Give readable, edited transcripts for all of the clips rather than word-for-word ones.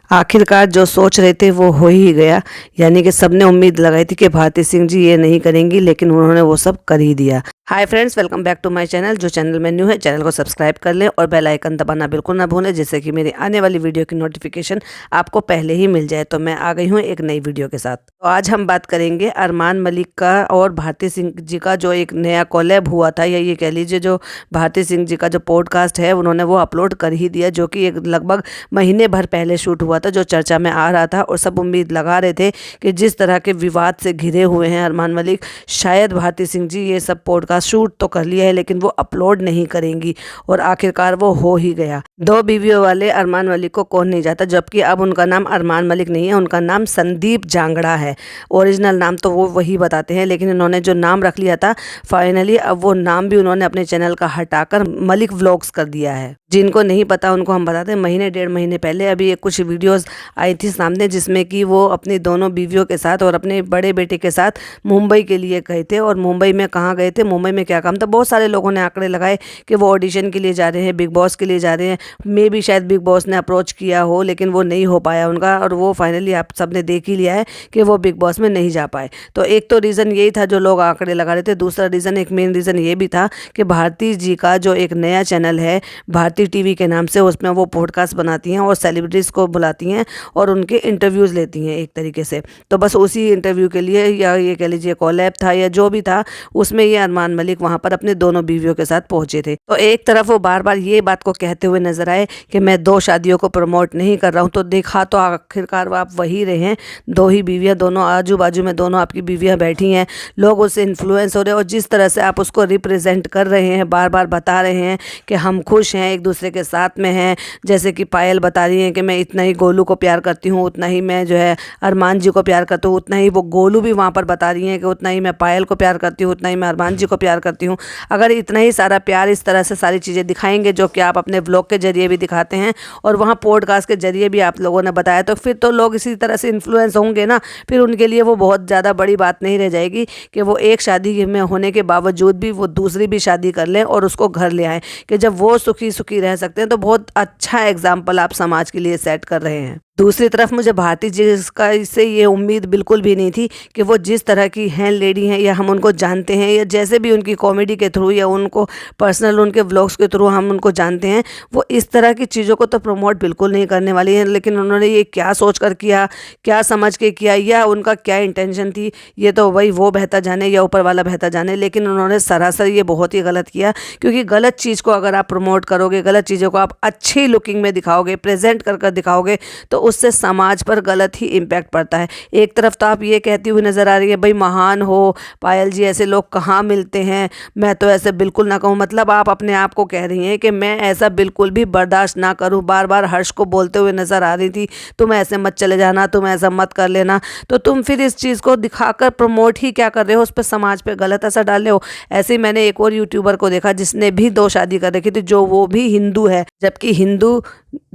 आखिरकार जो सोच रहे थे वो हो ही गया। यानी कि सबने उम्मीद लगाई थी कि भारती सिंह जी ये नहीं करेंगी, लेकिन उन्होंने वो सब कर ही दिया। Hi friends, welcome back to my channel. जो चैनल में न्यू है, चैनल को सब्सक्राइब कर लें और बेल आइकन दबाना बिल्कुल ना भूलें, जिससे कि मेरी आने वाली वीडियो की नोटिफिकेशन आपको पहले ही मिल जाए। तो मैं आ गई हूँ एक नई वीडियो के साथ। तो आज हम बात करेंगे अरमान मलिक का और भारती सिंह जी का जो एक नया कोलैब हुआ था, या ये कह लीजिए जो भारती सिंह जी का जो पॉडकास्ट है उन्होंने वो अपलोड कर ही दिया, जो कि एक लगभग महीने भर पहले शूट हुआ था, जो चर्चा में आ रहा था। और सब उम्मीद लगा रहे थे कि जिस तरह के विवाद से घिरे हुए हैं अरमान मलिक, शायद भारती सिंह जी ये सब पॉडकास्ट शूट तो कर लिया है लेकिन वो अपलोड नहीं करेंगी। और आखिरकार वो हो ही गया। दो बीवियों वाले अरमान मलिक को कौन नहीं जाता, जबकि अब उनका नाम अरमान मलिक नहीं है, उनका नाम संदीप जांगड़ा है। ओरिजिनल नाम तो वो वही बताते हैं, लेकिन इन्होंने जो नाम रख लिया था फाइनली, अब वो नाम भी उन्होंने अपने चैनल का हटाकर मलिक व्लॉग्स कर दिया है। जिनको नहीं पता उनको हम बताते हैं, महीने डेढ़ महीने पहले अभी एक कुछ वीडियोस आई थी सामने, जिसमें कि वो अपनी दोनों बीवियों के साथ और अपने बड़े बेटे के साथ मुंबई के लिए गए थे। और मुंबई में कहाँ गए थे, मुंबई में क्या काम था, बहुत सारे लोगों ने आंकड़े लगाए कि वो ऑडिशन के लिए जा रहे हैं, बिग बॉस के लिए जा रहे हैं। मे भी शायद बिग बॉस ने अप्रोच किया हो, लेकिन वो नहीं हो पाया उनका, और वो फाइनली आप सबने देख ही लिया है कि वो बिग बॉस में नहीं जा पाए। तो एक तो रीज़न यही था जो लोग आंकड़े लगा रहे थे। दूसरा रीज़न, एक मेन रीज़न ये भी था कि भारती जी का जो एक नया चैनल है भारती टीवी के नाम से, उसमें वो पॉडकास्ट बनाती हैं और सेलिब्रिटीज़ को बुलाती हैं और उनके इंटरव्यूज़ लेती हैं एक तरीके से। तो बस उसी इंटरव्यू के लिए, या ये कह लीजिए कोलैब था या जो भी था, उसमें ये अरमान मलिक वहाँ पर अपने दोनों बीवियों के साथ पहुंचे थे। तो एक तरफ वो बार बार ये बात को कहते हुए नजर आए कि मैं दो शादियों को प्रमोट नहीं कर रहा हूँ, तो देखा तो आखिरकार वो आप वही रहे हैं, दो ही बीवियाँ, दोनों आजू बाजू में दोनों आपकी बीवियाँ बैठी हैं। लोग उससे इन्फ्लुएंस हो रहे हैं, और जिस तरह से आप उसको रिप्रेजेंट कर रहे हैं, बार बार बता रहे हैं कि हम खुश हैं, एक दूसरे के साथ में हैं। जैसे कि पायल बता रही हैं कि मैं इतना ही गोलू को प्यार करती हूँ, उतना ही मैं जो है अरमान जी को प्यार करती हूँ, उतना ही वो गोलू भी वहाँ पर बता रही हैं कि उतना ही मैं पायल को प्यार करती हूँ, उतना ही मैं अरमान जी को प्यार करती हूँ। अगर इतना ही सारा प्यार इस तरह से सारी चीज़ें दिखाएंगे, जो कि आप अपने व्लॉग के जरिए भी दिखाते हैं और वहाँ पॉडकास्ट के जरिए भी आप लोगों ने बताया, तो फिर तो लोग इसी तरह से इन्फ्लुएंस होंगे ना। फिर उनके लिए वो बहुत ज़्यादा बड़ी बात नहीं रह जाएगी कि वो एक शादी में होने के बावजूद भी वो दूसरी भी शादी कर लें और उसको घर ले आएँ, कि जब वो सुखी सुखी रह सकते हैं, तो बहुत अच्छा एग्जाम्पल आप समाज के लिए सेट कर रहे हैं। दूसरी तरफ मुझे भारती जी का इससे ये उम्मीद बिल्कुल भी नहीं थी कि वो जिस तरह की हैं लेडी हैं, या हम उनको जानते हैं, या जैसे भी उनकी कॉमेडी के थ्रू या उनको पर्सनल उनके व्लॉग्स के थ्रू हम उनको जानते हैं, वो इस तरह की चीज़ों को तो प्रमोट बिल्कुल नहीं करने वाली हैं। लेकिन उन्होंने ये क्या सोच कर किया, क्या समझ के किया, या उनका क्या इंटेंशन थी, ये तो वही वो बेहतर जाने या ऊपर वाला बेहतर जाने। लेकिन उन्होंने सरासर ये बहुत ही गलत किया, क्योंकि गलत चीज़ को अगर आप प्रमोट करोगे, गलत चीज़ों को आप अच्छी लुकिंग में दिखाओगे, प्रेजेंट कर दिखाओगे, तो उससे समाज पर गलत ही इम्पैक्ट पड़ता है। एक तरफ तो आप ये कहती हुई नज़र आ रही है, भाई महान हो पायल जी, ऐसे लोग कहाँ मिलते हैं, मैं तो ऐसे बिल्कुल ना कहूँ। मतलब आप अपने आप को कह रही हैं कि मैं ऐसा बिल्कुल भी बर्दाश्त ना करूँ। बार बार हर्ष को बोलते हुए नज़र आ रही थी, तुम ऐसे मत चले जाना, तुम ऐसा मत कर लेना। तो तुम फिर इस चीज़ को दिखाकर प्रमोट ही क्या कर रहे हो, उस पर समाज पर गलत असर डाल रहे हो। ऐसे ही मैंने एक और यूट्यूबर को देखा जिसने भी दो शादी कर रखी थी, जो वो भी हिंदू है, जबकि हिंदू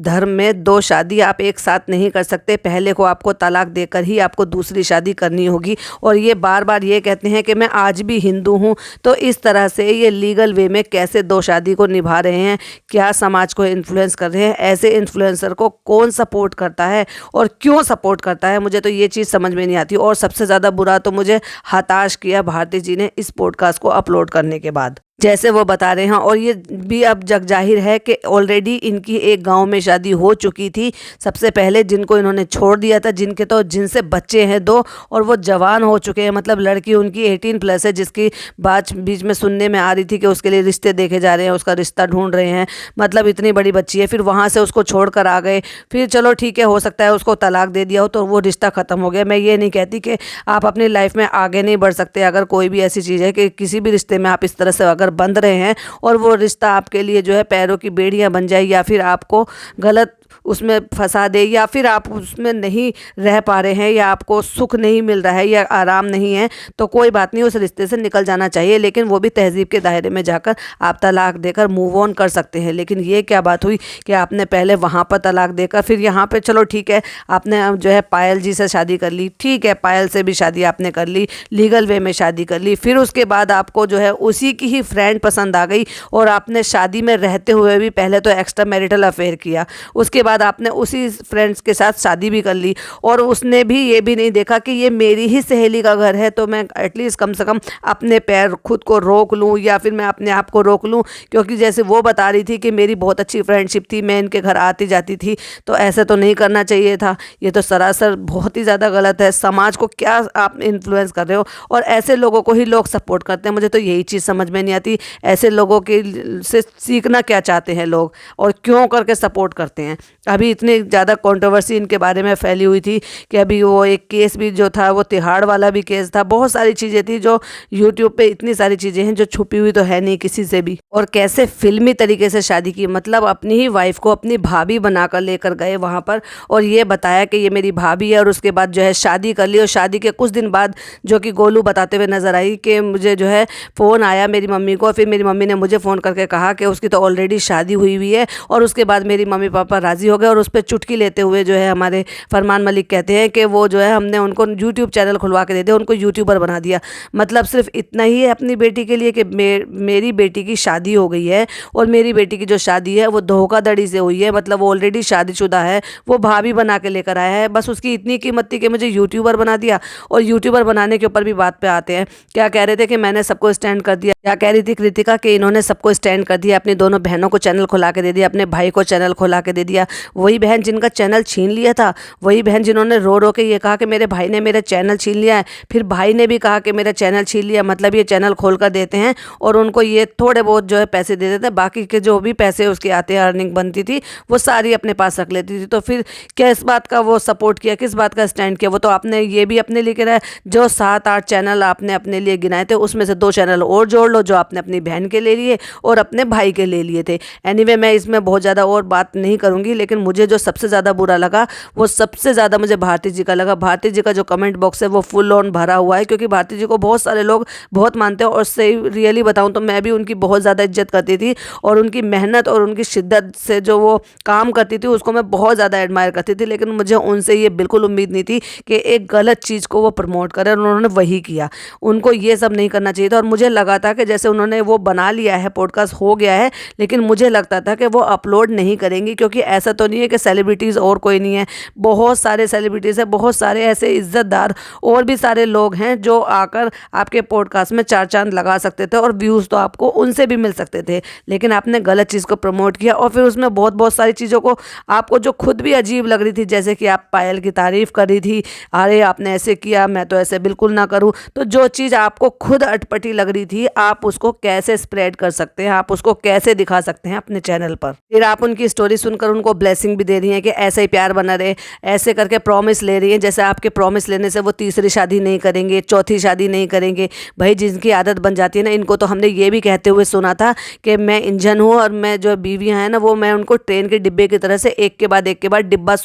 धर्म में दो शादी आप एक साथ नहीं कर सकते। पहले को आपको तलाक देकर ही आपको दूसरी शादी करनी होगी। और ये बार बार ये कहते हैं कि मैं आज भी हिंदू हूँ। तो इस तरह से ये लीगल वे में कैसे दो शादी को निभा रहे हैं, क्या समाज को इन्फ्लुएंस कर रहे हैं, ऐसे इन्फ्लुएंसर को कौन सपोर्ट करता है और क्यों सपोर्ट करता है, मुझे तो ये चीज़ समझ में नहीं आती। और सबसे ज़्यादा बुरा तो मुझे हताश किया भारती जी ने इस पॉडकास्ट को अपलोड करने के बाद, जैसे वो बता रहे हैं। और ये भी अब जग जाहिर है कि ऑलरेडी इनकी एक गांव में शादी हो चुकी थी सबसे पहले, जिनको इन्होंने छोड़ दिया था, जिनके तो जिनसे बच्चे हैं दो, और वो जवान हो चुके हैं। मतलब लड़की उनकी 18+ है, जिसकी बात बीच में सुनने में आ रही थी कि उसके लिए रिश्ते देखे जा रहे हैं, उसका रिश्ता ढूंढ रहे हैं। मतलब इतनी बड़ी बच्ची है। फिर वहाँ से उसको छोड़ कर आ गए। फिर चलो ठीक है, हो सकता है उसको तलाक दे दिया हो तो वो रिश्ता ख़त्म हो गया। मैं ये नहीं कहती कि आप अपनी लाइफ में आगे नहीं बढ़ सकते। अगर कोई भी ऐसी चीज़ है कि किसी भी रिश्ते में आप इस तरह से अगर बंध रहे हैं और वो रिश्ता आपके लिए जो है पैरों की बेड़ियां बन जाए, या फिर आपको गलत उसमें फंसा दे, या फिर आप उसमें नहीं रह पा रहे हैं, या आपको सुख नहीं मिल रहा है, या आराम नहीं है, तो कोई बात नहीं, उस रिश्ते से निकल जाना चाहिए। लेकिन वो भी तहजीब के दायरे में जाकर आप तलाक देकर मूव ऑन कर सकते हैं। लेकिन ये क्या बात हुई कि आपने पहले वहाँ पर तलाक देकर फिर यहाँ पे, चलो ठीक है, आपने जो है पायल जी से शादी कर ली, ठीक है, पायल से भी शादी आपने कर ली, लीगल वे में शादी कर ली। फिर उसके बाद आपको जो है उसी की ही फ्रेंड पसंद आ गई, और आपने शादी में रहते हुए भी पहले तो एक्स्ट्रा मैरिटल अफेयर किया, उसके बाद आपने उसी फ्रेंड्स के साथ शादी भी कर ली और उसने भी ये भी नहीं देखा कि ये मेरी ही सहेली का घर है, तो मैं एटलीस्ट कम से कम अपने पैर खुद को रोक लूँ या फिर मैं अपने आप को रोक लूँ। क्योंकि जैसे वो बता रही थी कि मेरी बहुत अच्छी फ्रेंडशिप थी, मैं इनके घर आती जाती थी, तो ऐसे तो नहीं करना चाहिए था। ये तो सरासर बहुत ही ज़्यादा गलत है। समाज को क्या आप इन्फ्लुएंस कर रहे हो, और ऐसे लोगों को ही लोग सपोर्ट करते हैं। मुझे तो यही चीज़ समझ में नहीं आती, ऐसे लोगों के से सीखना क्या चाहते हैं लोग और क्यों करके सपोर्ट करते हैं। अभी इतनी ज़्यादा कंट्रोवर्सी इनके बारे में फैली हुई थी कि अभी वो एक केस भी जो था वो तिहाड़ वाला भी केस था। बहुत सारी चीज़ें थी जो यूट्यूब पे, इतनी सारी चीज़ें हैं जो छुपी हुई तो है नहीं किसी से भी। और कैसे फिल्मी तरीके से शादी की, मतलब अपनी ही वाइफ को अपनी भाभी बनाकर लेकर गए वहाँ पर और ये बताया कि ये मेरी भाभी है, और उसके बाद जो है शादी कर ली। और शादी के कुछ दिन बाद जो कि गोलू बताते हुए नजर आई कि मुझे जो है फ़ोन आया मेरी मम्मी को, फिर मेरी मम्मी ने मुझे फ़ोन करके कहा कि उसकी तो ऑलरेडी शादी हुई है। और उसके बाद मेरी मम्मी पापा राज़ी हो गए और उस पर चुटकी लेते हुए जो है हमारे फरमान मलिक कहते हैं कि वो जो है हमने उनको यूट्यूब चैनल खुलवा के दे दिया, उनको यूट्यूबर बना दिया। मतलब सिर्फ इतना ही है अपनी बेटी के लिए कि मेरी बेटी की शादी हो गई है, और मेरी बेटी की जो शादी है वो धोखाधड़ी से हुई है, मतलब वो ऑलरेडी शादीशुदा है, वो भाभी बना के लेकर आया है। बस उसकी इतनी कीमत थी कि मुझे यूट्यूबर बना दिया। और यूट्यूबर बनाने के ऊपर भी बात पे आते हैं, क्या कह रहे थे कि मैंने सबको स्टैंड कर दिया, क्या कह रही थी कृतिका कि इन्होंने सबको स्टैंड कर दिया, अपनी दोनों बहनों को चैनल खुला के दे दिया, अपने भाई को चैनल खुला के दे दिया। वही बहन जिनका चैनल छीन लिया था, वही बहन जिन्होंने रो रो के ये कहा कि मेरे भाई ने मेरा चैनल छीन लिया है, फिर भाई ने भी कहा कि मेरा चैनल छीन लिया। मतलब ये चैनल खोल कर देते हैं और उनको ये थोड़े बहुत जो है पैसे दे देते हैं, बाकी के जो भी पैसे उसके आते हैं अर्निंग बनती थी वो सारी अपने पास रख लेती थी। तो फिर क्या इस बात का वो सपोर्ट किया, किस बात का स्टैंड किया? वो तो आपने ये भी अपने लिए करा है, जो 7-8 चैनल आपने अपने लिए गिनाए थे उसमें से 2 चैनल और जोड़ लो जो आपने अपनी बहन के ले लिए और अपने भाई के ले लिए थे। एनीवे मैं इसमें बहुत ज़्यादा और बात नहीं करूँगी, लेकिन मुझे जो सबसे ज़्यादा बुरा लगा वो सबसे ज़्यादा मुझे भारती जी का लगा। भारती जी का जो कमेंट बॉक्स है वो फुल ऑन भरा हुआ है, क्योंकि भारती जी को बहुत सारे लोग बहुत मानते हैं और सही रियली बताऊँ तो मैं भी उनकी बहुत ज़्यादा इज्जत करती थी, और उनकी मेहनत और उनकी शिद्दत से जो वो काम करती थी उसको मैं बहुत ज़्यादा एडमायर करती थी। लेकिन मुझे उनसे ये बिल्कुल उम्मीद नहीं थी कि एक गलत चीज़ को वो प्रमोट करें, और उन्होंने वही किया। उनको ये सब नहीं करना चाहिए था। और मुझे लगा था कि जैसे उन्होंने वो बना लिया है, पॉडकास्ट हो गया है, लेकिन मुझे लगता था कि वो अपलोड नहीं करेंगी, क्योंकि ऐसा तो नहीं है कि सेलिब्रिटीज़ और कोई नहीं है, बहुत सारे सेलिब्रिटीज़ हैं, बहुत सारे ऐसे इज्जतदार और भी सारे लोग हैं जो आकर आपके पॉडकास्ट में 4 चांद लगा सकते थे और व्यूज़ तो आपको उनसे भी मिल सकते थे। लेकिन आपने गलत चीज़ को प्रमोट किया, और फिर उसमें बहुत बहुत सारी चीज़ों को आपको जो खुद भी अजीब लग रही थी, जैसे कि आप पायल की तारीफ़ कर रही थी, अरे आपने ऐसे किया, मैं तो ऐसे बिल्कुल ना करूं। तो जो चीज़ आपको खुद अटपटी लग रही थी, आप उसको कैसे स्प्रेड कर सकते हैं, आप उसको कैसे दिखा सकते हैं अपने चैनल पर। फिर आप उनकी स्टोरी सुनकर उनको ब्लेसिंग भी दे रही हैं कि ऐसे ही प्यार बना रहे, ऐसे करके प्रॉमिस ले रही हैं, जैसे आपके प्रॉमिस लेने से वो तीसरी शादी नहीं करेंगे, चौथी शादी नहीं करेंगे। भाई जिनकी आदत बन जाती है ना, इनको तो हमने ये भी कहते हुए सुना था कि मैं इंजन हूँ और मैं जो बीवियाँ हैं ना, वो मैं उनको ट्रेन के डिब्बे की तरह से एक के बाद डिब्बा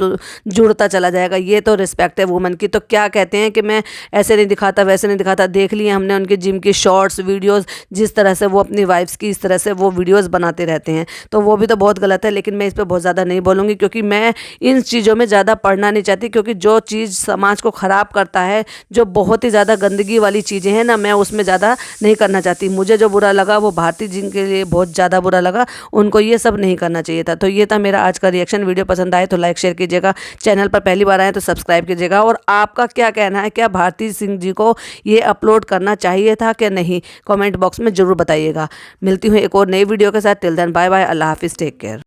जुड़ता चला जाएगा। ये तो रिस्पेक्ट है वुमन की। तो क्या कहते हैं कि मैं ऐसे नहीं दिखाता, वैसे नहीं दिखाता। देख लिए हमने उनके जिम की शॉर्ट्स वीडियोस, जिस तरह से वो अपनी वाइफ्स की इस तरह से वो वीडियोस बनाते रहते हैं, तो वो भी तो बहुत गलत है। लेकिन मैं इस पर बहुत ज़्यादा नहीं बोलूँगी, क्योंकि मैं इन चीज़ों में ज़्यादा पढ़ना नहीं चाहती, क्योंकि जो चीज़ समाज को ख़राब करता है, जो बहुत ही ज़्यादा गंदगी वाली चीज़ें हैं ना, मैं उसमें ज़्यादा नहीं करना चाहती। मुझे जो बुरा लगा वो भारती जी के लिए बहुत ज़्यादा बुरा लगा, उनको ये सब नहीं करना चाहिए था। तो ये था मेरा आज का रिएक्शन। वीडियो पसंद आए तो लाइक शेयर कीजिएगा, चैनल पर पहली बार आए तो सब्सक्राइब कीजिएगा। और आपका क्या कहना है, क्या भारती सिंह जी को ये अपलोड करना चाहिए था कि नहीं, कमेंट बॉक्स में ज़रूर बताइएगा। मिलती हूँ एक और नई वीडियो के साथ। टिल देन बाय बाय, अल्लाह हाफिज़, टेक केयर।